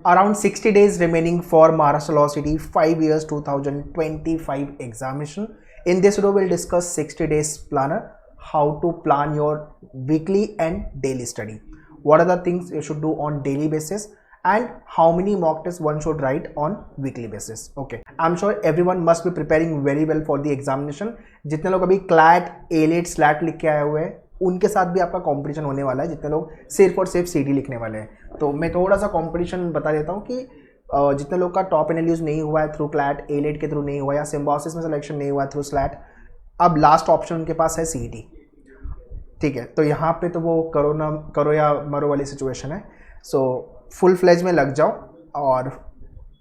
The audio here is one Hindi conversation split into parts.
Around 60 days remaining for Maharashtra Law City 5 years 2025 examination. In this video, we'll discuss 60 days planner, how to plan your weekly and daily study. What are the things you should do on daily basis and how many mock tests one should write on weekly basis. Okay, I'm sure everyone must be preparing very well for the examination. जितने लोग अभी CLAT, ALET, SLAT लिख के आए हुए हैं उनके साथ भी आपका कंपटीशन होने वाला है, जितने लोग सिर्फ और सिर्फ CD लिखने वाले हैं। तो मैं थोड़ा सा कंपटीशन बता देता हूँ कि जितने लोग का टॉप एनालिसिस नहीं हुआ है थ्रू CLAT, ALET के थ्रू नहीं हुआ या सिम्बायोसिस में सिलेक्शन नहीं हुआ है थ्रू SLAT, अब लास्ट ऑप्शन उनके पास है CET। ठीक है, तो यहाँ पे तो वो करो या मरो वाली सिचुएशन है। सो फुल फ्लेज में लग जाओ और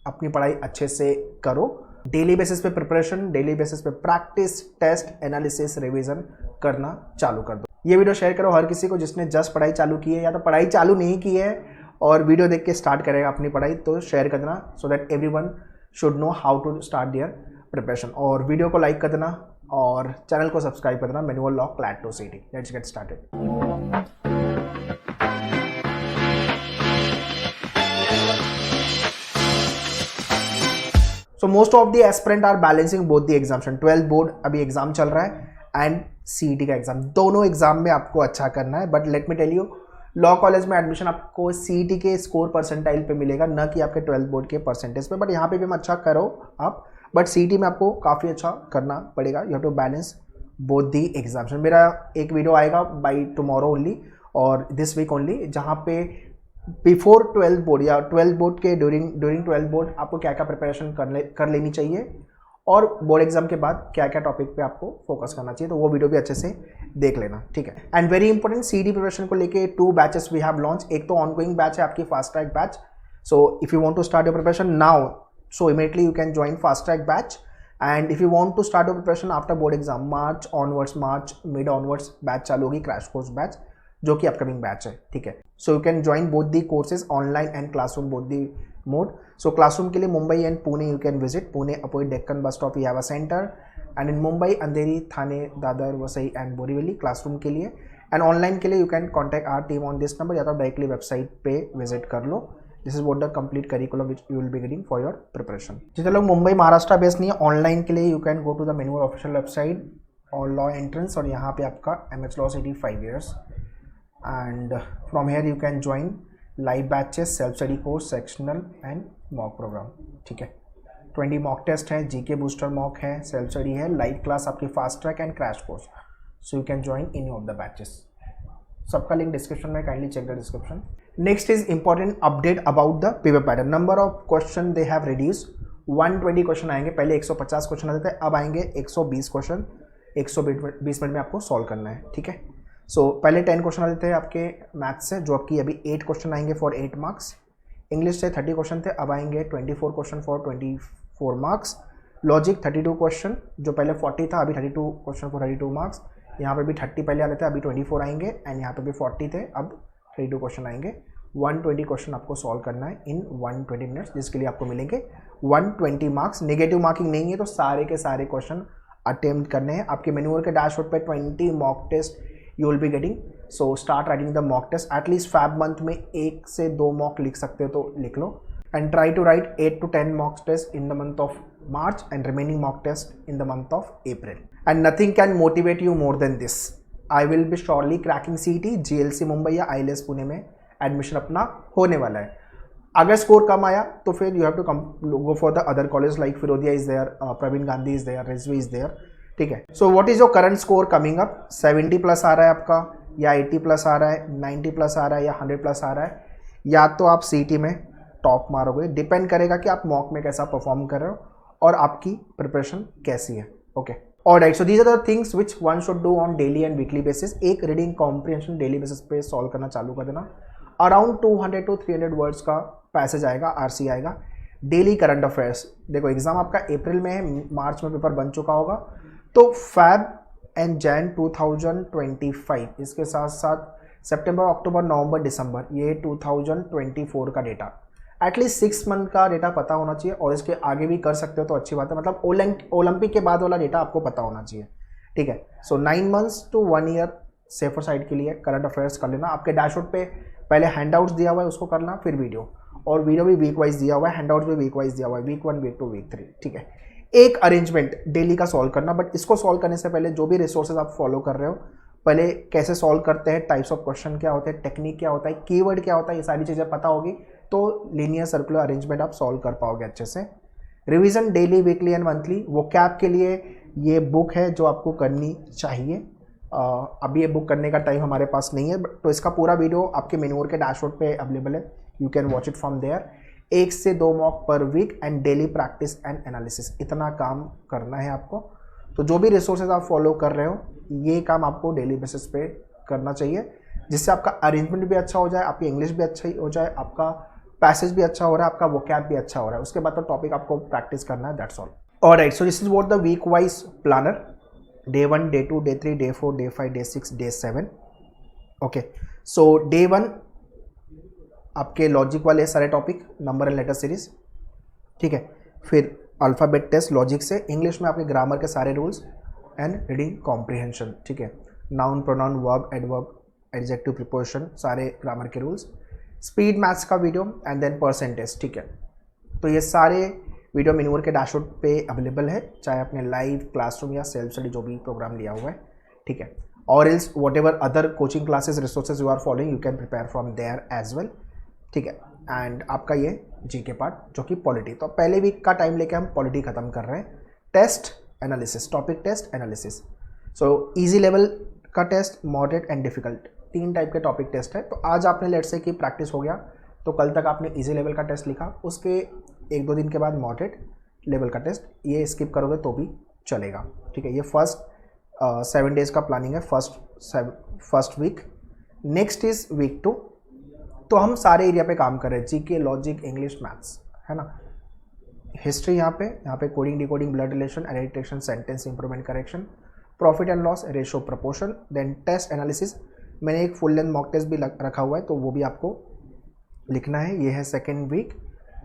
अपनी पढ़ाई अच्छे से करो। डेली बेसिस पे प्रिपरेशन, डेली बेसिस पे प्रैक्टिस, टेस्ट, एनालिसिस, रिवीजन करना चालू कर दो। ये वीडियो शेयर करो हर किसी को जिसने जस्ट पढ़ाई चालू की है या तो पढ़ाई चालू नहीं की है और वीडियो देख के स्टार्ट करेगा अपनी पढ़ाई, तो शेयर कर देना so that everyone should know how to start their preparation. और वीडियो को लाइक कर देना और चैनल को सब्सक्राइब कर देना। Manual law CLAT to CET। Let's get started. So most of the aspirant are balancing both the examination। 12th board अभी एग्जाम चल रहा है एंड CET का एग्जाम, दोनों एग्जाम में आपको अच्छा करना है। But let me tell you, law college में एडमिशन आपको CET के स्कोर परसेंटाइल पे मिलेगा, न कि आपके 12th बोर्ड के परसेंटेज पे। बट यहाँ पे भी हम अच्छा करो आप, बट CET में आपको काफ़ी अच्छा करना पड़ेगा। You have to balance both the examination. मेरा एक वीडियो आएगा बाई टुमारो ओनली और दिस वीक ओनली, जहाँ पे बिफोर 12th बोर्ड या 12th बोर्ड के ड्यूरिंग 12th बोर्ड आपको क्या क्या प्रिपरेशन कर लेनी चाहिए और बोर्ड एग्जाम के बाद क्या क्या टॉपिक पे आपको फोकस करना चाहिए, तो वो वीडियो भी अच्छे से देख लेना। ठीक है, and very important, CET preparation को लेके 2 बैचेस वी हैव लॉन्च। एक तो ऑनगोइंग बैच है आपकी fast track batch. So if you want to start your preparation now, so immediately you can join fast track batch. And if you want to start your preparation after board exam, March onwards, March mid onwards batch चालू होगी, क्रैश कोर्स बैच, जो कि अपकमिंग बैच है। ठीक है, so you can join both the courses, online and classroom, both the mode. So classroom के लिए Mumbai and Pune you can visit. Pune opposite Deccan bus stop we have a centre, and in Mumbai Andheri, Thane, Dadar, Vasai and Borivali classroom के लिए। एंड ऑनलाइन के लिए you can contact our team on this number, या तो डायरेक्टली वेबसाइट पे विजिट कर लो। This is what the complete curriculum which you will be getting for your preparation. जितने लोग मुंबई महाराष्ट्र बेस्ड नहीं है, ऑनलाइन के लिए you can go to the manual official website और लॉ एंट्रेंस, और यहाँ पे आपका MH Law City 5 years, and from here you can join live batches, self study course, sectional and mock program। ठीक है, 20 मॉक टेस्ट है, GK बूस्टर मॉक है, सेल्फ स्टडी है, लाइव क्लास आपकी fast track and crash course. So you can join any of the batches. सबका लिंक डिस्क्रिप्शन में, kindly check the description. Next is important update about the paper pattern. Number of question they have reduce. 120 question आएंगे, पहले 150 क्वेश्चन आते थे, अब आएंगे 120 क्वेश्चन। 120 मिनट में आपको सॉल्व करना है। ठीक है, सो पहले 10 क्वेश्चन आते थे आपके मैथ्स से, जो आपकी अभी 8 क्वेश्चन आएंगे फॉर 8 मार्क्स। इंग्लिश से 30 क्वेश्चन थे, अब आएंगे 24 question for 24 marks. Logic 32 question, जो पहले 40 था, अभी 32 क्वेश्चन फॉर 32 मार्क्स। यहाँ पे भी 30 पहले आते थे, अभी 24 आएंगे, एंड यहाँ पे भी 40 थे, अब 32 क्वेश्चन आएंगे। 120 क्वेश्चन आपको सॉल्व करना है इन 120 मिनट्स, जिसके लिए आपको मिलेंगे 120 मार्क्स। नेगेटिव मार्किंग नहीं है, तो सारे के सारे क्वेश्चन अटेम्प्ट करने हैं। आपके मैनुअल के डैशबोर्ड पे 20 mock test you will be getting, so start writing the mock test। at least Feb month में 1 से 2 मॉक लिख सकते हो तो लिख लो, and try to write 8 to 10 mock tests in the month of March and remaining mock test in the month of April। and nothing can motivate you more than this। I will be surely cracking CET, GLC Mumbai या ILS पुणे में एडमिशन अपना होने वाला है। अगर स्कोर कम आया तो फिर you have to go for the other college like Firodia is there, Praveen Gandhi is there, Rizvi is there. ठीक है, so what is your current score coming up? 70 plus आ रहा है आपका, या 80 प्लस आ रहा है, 90 प्लस आ रहा है, या 100 प्लस आ रहा है, या तो आप CET में टॉप मारोगे। डिपेंड करेगा कि आप मॉक में कैसा परफॉर्म कर रहे हो और आपकी प्रिपरेशन कैसी है। Okay, alright, so these are the things which one should do on daily and weekly basis. एक रीडिंग कॉम्प्रिहेंशन डेली बेसिस पे सॉल्व करना चालू कर देना। अराउंड 200 to 300 वर्ड्स का पैसेज आएगा, RC आएगा। डेली करंट अफेयर्स, देखो एग्जाम आपका अप्रैल में है, मार्च में पेपर बन चुका होगा, तो फैब एंड जैन 2025, इसके साथ साथ सितंबर, अक्टूबर, नवंबर, दिसंबर, ये 2024 का डेटा, एटलीस्ट 6 मंथ का डेटा पता होना चाहिए। और इसके आगे भी कर सकते हो तो अच्छी बात है, मतलब ओलंपिक के बाद वाला डेटा आपको पता होना चाहिए। ठीक है, so 9 months to 1 year safer side के लिए करंट अफेयर्स कर लेना। आपके डैशबोर्ड पे पहले हैंडआउट्स दिया हुआ है, उसको करना, फिर वीडियो। और वीडियो भी वीक वाइज दिया हुआ है, हैंडआउट भी वीक वाइज दिया हुआ है, वीक 1 वीक 2 वीक 3, ठीक है। एक अरेंजमेंट डेली का सॉल्व करना, बट इसको सॉल्व करने से पहले जो भी रिसोर्सेज आप फॉलो कर रहे हो, पहले कैसे सॉल्व करते हैं, टाइप्स ऑफ क्वेश्चन क्या होते हैं, टेक्निक क्या होता है, कीवर्ड क्या होता है, ये सारी चीज़ें पता होगी तो लीनियर सर्कुलर अरेंजमेंट आप सॉल्व कर पाओगे अच्छे से। Revision daily, weekly and monthly, वो कैप के लिए ये बुक है जो आपको करनी चाहिए। अभी ये बुक करने का टाइम हमारे पास नहीं है, तो इसका पूरा वीडियो आपके मेन्यूअर के डैशबोर्ड पे अवेलेबल है, you can watch it from there. 1 से 2 mock per week and daily practice and analysis, इतना काम करना है आपको। तो जो भी रिसोर्सेज आप फॉलो कर रहे हो, ये काम आपको डेली बेसिस पे करना चाहिए, जिससे आपका अरेंजमेंट भी अच्छा हो जाए, आपकी इंग्लिश भी अच्छा हो जाए, आपका पैसेज भी अच्छा हो रहा है, आपका वोकैब भी अच्छा हो रहा है। उसके बाद तो टॉपिक आपको प्रैक्टिस करना है, that's all. Alright, so this is what the week wise planner, day 1, day 2, day 3, day 4, day 5, day 6, day 7। Okay, so day 1 आपके लॉजिक वाले सारे topic, number and letter series, ठीक है। फिर अल्फ़ाबेट टेस्ट लॉजिक से, इंग्लिश में आपके ग्रामर के सारे रूल्स एंड रीडिंग कॉम्प्रिहेंशन, ठीक है। Noun, pronoun, verb, adverb, adjective, preposition, सारे ग्रामर के रूल्स। स्पीड मैथ्स का वीडियो एंड देन परसेंटेज, ठीक है। तो ये सारे वीडियो मेन्यूअर के डैशबोर्ड पे अवेलेबल है, चाहे अपने लाइव क्लासरूम या सेल्फ स्टडी जो भी प्रोग्राम लिया हुआ है, ठीक है। और else whatever other coaching classes resources you are following, you can prepare from there as well, ठीक है। एंड आपका ये जीके पार्ट जो कि पॉलिटी, तो पहले वीक का टाइम लेके हम पॉलिटी खत्म कर रहे हैं। Test analysis, topic test analysis, so easy level का test, moderate and difficult, 3 type के टॉपिक टेस्ट है। तो आज आपने लेट्स से कि प्रैक्टिस हो गया, तो कल तक आपने इजी लेवल का टेस्ट लिखा, उसके 1-2 दिन के बाद मॉडरेट लेवल का टेस्ट, ये स्किप करोगे तो भी चलेगा, ठीक है। ये फर्स्ट 7 डेज का प्लानिंग है, first week. Next is week 2, तो हम सारे एरिया पे काम कर रहे हैं, जीके, लॉजिक, इंग्लिश, मैथ्स, है ना। हिस्ट्री यहाँ पे कोडिंग, डिकोडिंग, ब्लड रिलेशन, एडिटेशन, sentence improvement, correction, profit and loss, ratio, proportion, then test analysis. मैंने एक फुल लेंथ मॉक टेस्ट भी रखा हुआ है, तो वो भी आपको लिखना है। ये है second week,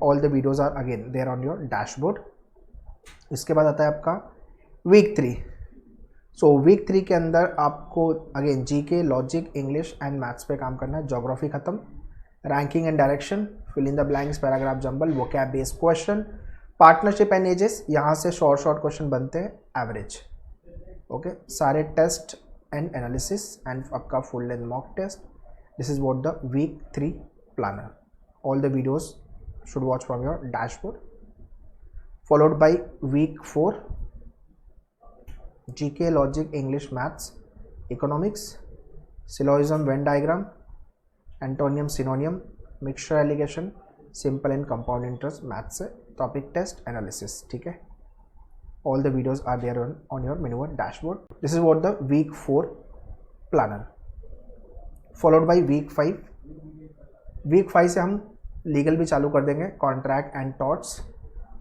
all the videos are again there on your dashboard. इसके बाद आता है आपका वीक 3। सो वीक 3 के अंदर आपको again GK, logic, English and maths पे काम करना है। ज्योग्राफी खत्म, ranking and direction, fill in the blanks, paragraph jumble, vocab based question, partnership and ages, यहाँ से शॉर्ट क्वेश्चन बनते हैं, एवरेज, ओके। सारे टेस्ट एंड एनालिसिस एंड आपका full length mock test, this is what the week 3 planner. All the videos should watch from your dashboard, followed by week 4 GK, logic, English, maths, economics, syllogism, Venn diagram, antonym, synonym, mixture, allegation, simple and compound interest, maths से topic test analysis, ठीक है। all the videos are there on your मेन्यूअर dashboard. This is what the week 4 planner, followed by week 5. week 5 से हम लीगल भी चालू कर देंगे, contract and torts,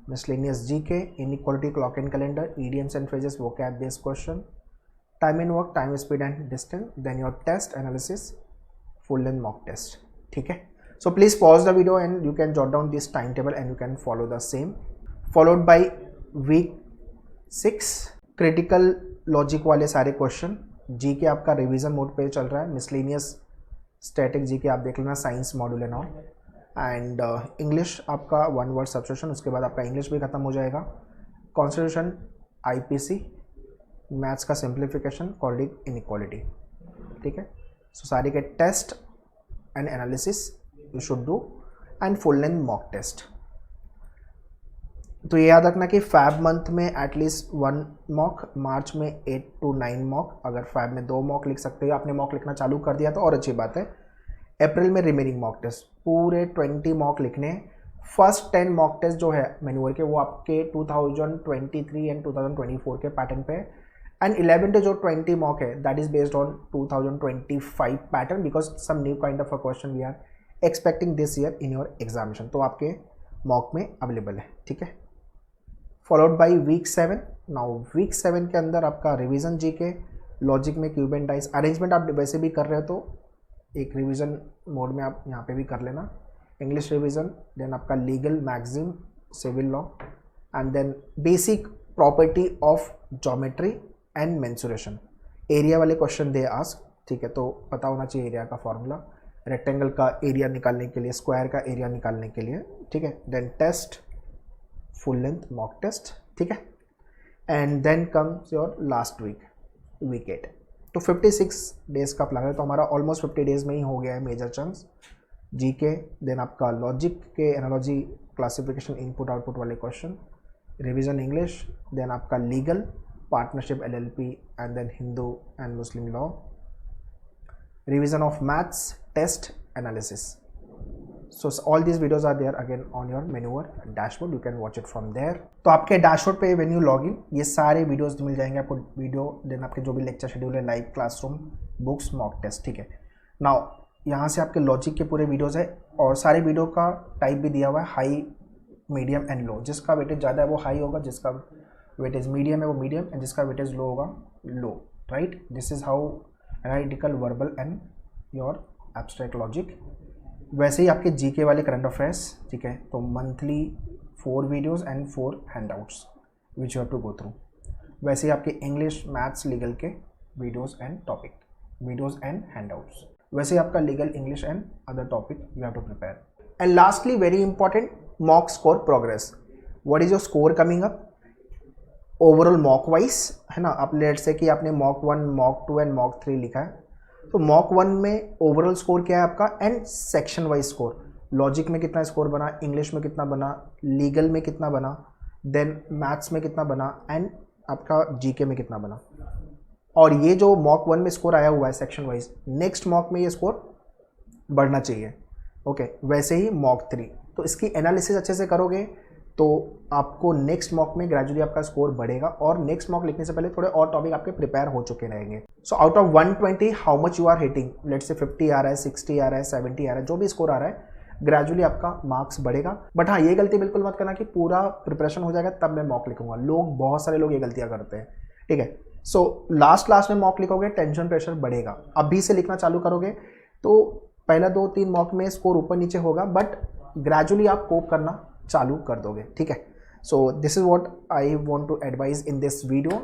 miscellaneous GK, inequality, clock and calendar, idioms and phrases, vocab based question, time and work, time, speed and distance, then your test analysis, full length mock test, ठीक है। So please pause the video and you can jot down this time table and you can follow the same. Followed by week 6 critical logic वाले सारे क्वेश्चन, जीके आपका रिविजन मोड पे चल रहा है, मिसलेनियस स्टैटिक जीके आप देख लेना, science module and all, and English आपका 1 वर्ड सब्सटीट्यूशन, उसके बाद आपका इंग्लिश भी खत्म हो जाएगा, कॉन्स्टिट्यूशन, आईपीसी, मैथ्स का सिंप्लीफिकेशन, कॉर्डिक इनइक्वालिटी, ठीक है। सो सारे के test and analysis you should do and full length mock test. तो ये याद रखना कि फैब मंथ में एटलीस्ट 1 मॉक, मार्च में 8 to 9 मॉक, अगर फैब में 2 मॉक लिख सकते हो, आपने मॉक लिखना चालू कर दिया तो और अच्छी बात है। अप्रैल में रिमेनिंग मॉक टेस्ट पूरे 20 मॉक लिखने। फर्स्ट 10 मॉक टेस्ट जो है मेन्यूअर के, वो आपके 2023 एंड 2024 के पैटर्न पे है, एंड 11th जो 20 मॉक है that is based on 2025 pattern, because some new kind of a question we are expecting this year in your examination, तो आपके मॉक में अवेलेबल है, ठीक है। Followed by week 7। Now week 7 के अंदर आपका रिविजन जीके, लॉजिक में क्यूब एंड डाइस, अरेंजमेंट आप वैसे भी कर रहे हो तो एक रिवीजन मोड में आप यहाँ पे भी कर लेना, इंग्लिश रिवीजन, देन आपका legal, magazine, civil law, and then basic property of geometry and mensuration. Area वाले क्वेश्चन दे आस्क, ठीक है, तो पता होना चाहिए एरिया का फॉर्मूला। रेक्टेंगल का एरिया निकालने के लिए, स्क्वायर का एरिया निकालने के लिए, ठीक है। Then test, full length mock test, ठीक है। And then comes your last week 8। तो 56 डेज का प्लान है, तो हमारा ऑलमोस्ट 50 डेज में ही हो गया है मेजर चंक्स। जीके, देन आपका लॉजिक के एनालॉजी, क्लासिफिकेशन, इनपुट आउटपुट वाले क्वेश्चन, रिवीजन इंग्लिश, देन आपका legal, partnership, LLP, and then Hindu and Muslim law, revision of maths, test, analysis. So all these videos are there again on your Menur dashboard. You can watch it from there. तो आपके डैशबोर्ड पे when you log in ये सारे वीडियोस मिल जाएंगे आपको, वीडियो देन आपके जो भी लेक्चर शेड्यूल है, live classroom, books, mock test, ठीक है। नाउ यहाँ से आपके लॉजिक के पूरे वीडियोस है और सारे वीडियो का टाइप भी दिया हुआ है, हाई, मीडियम एंड लो। जिसका वेटेज ज़्यादा है वो हाई होगा, जिसका वेटेज मीडियम है वो मीडियम, एंड जिसका वेटेज लो होगा low, right. This is how analytical, verbal and your abstract logic. वैसे ही आपके जीके वाले करंट अफेयर्स, ठीक है, तो monthly 4 videos and 4 handouts which you have to go through. वैसे ही आपके इंग्लिश, मैथ्स, लीगल के videos and topic, videos and handouts. वैसे ही आपका legal, English and other topic you have to prepare. And lastly very important, mock score progress. What is your score coming up overall mock wise, है ना। आप लेट से कि आपने मॉक 1, मॉक 2 एंड मॉक 3 लिखा है, तो मॉक 1 में ओवरऑल स्कोर क्या है आपका, and section wise score. Logic में कितना स्कोर बना, इंग्लिश में कितना बना, लीगल में कितना बना, देन मैथ्स में कितना बना, एंड आपका जीके में कितना बना। और ये जो मॉक 1 में स्कोर आया हुआ है सेक्शन वाइज, नेक्स्ट मॉक में ये स्कोर बढ़ना चाहिए, ओके। वैसे ही मॉक 3, तो इसकी एनालिसिस अच्छे से करोगे तो आपको नेक्स्ट मॉक में ग्रेजुअली आपका स्कोर बढ़ेगा, और नेक्स्ट मॉक लिखने से पहले थोड़े और टॉपिक आपके प्रिपेयर हो चुके रहेंगे। So out of 120 how much you are hitting, let's say 50 आ रहा है, 60 आ रहा है, 70 आ रहा है, जो भी स्कोर आ रहा है, ग्रेजुअली आपका मार्क्स बढ़ेगा। बट हाँ, ये गलती बिल्कुल मत करना कि पूरा प्रिपरेशन हो जाएगा तब मैं मॉक लिखूंगा। बहुत सारे लोग ये गलतियाँ करते हैं, ठीक है। सो लास्ट में मॉक लिखोगे, टेंशन प्रेशर बढ़ेगा। अभी से लिखना चालू करोगे तो पहला 2-3 मॉक में स्कोर ऊपर नीचे होगा, बट ग्रेजुअली आप कोप करना चालू कर दोगे, ठीक है। So this is what I want to advise in this video,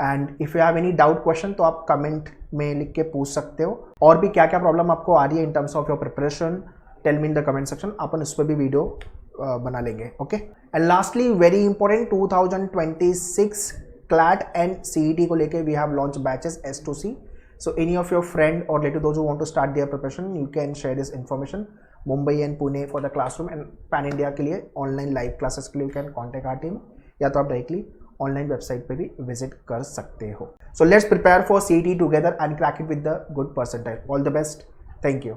and if you have any doubt question तो आप कमेंट में लिख के पूछ सकते हो। और भी क्या क्या प्रॉब्लम आपको आ रही है in terms of your preparation, tell me in the comment section, अपन उस पर भी वीडियो बना लेंगे, okay. And lastly very important, 2026 CLAT and CET को लेके we have launch batches S2C. So any of your friend or relative those who want to start their preparation, you can share this information. Mumbai and Pune for the classroom, and Pan India के लिए ऑनलाइन लाइव क्लासेस के लिए you can contact our team, या तो आप डायरेक्टली ऑनलाइन वेबसाइट पे भी विजिट कर सकते हो। So let's prepare for CET together and crack it with the good percentile. All the best. Thank you.